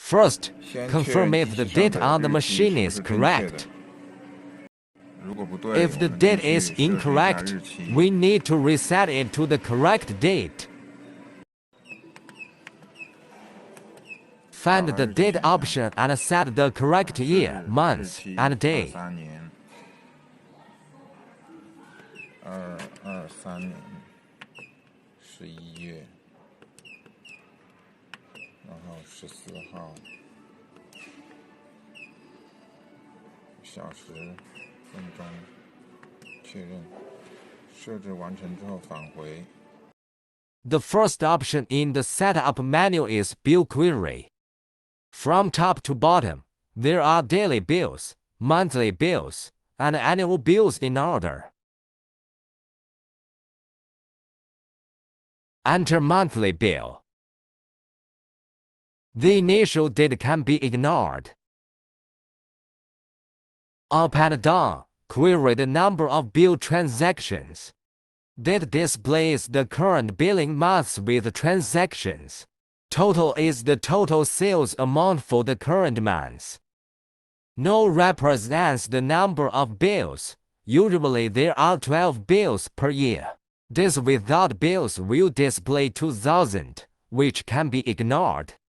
First, confirm if the date on the machine is correct. If the date is incorrect, we need to reset it to the correct date. Find the date option and set the correct year, month, and day. 2023年11月，然后14号小时分钟，确认，设置完成之后返回。The first option in the setup menu is Bill Query. From top to bottom, there are daily bills, monthly bills, and annual bills in order. Enter monthly bill. The initial date can be ignored. Up and down, query the number of bill transactions. Date displays the current billing months with transactions. Total is the total sales amount for the current month. No represents the number of bills. Usually there are 12 bills per year. Days without bills will display 2000, which can be ignored.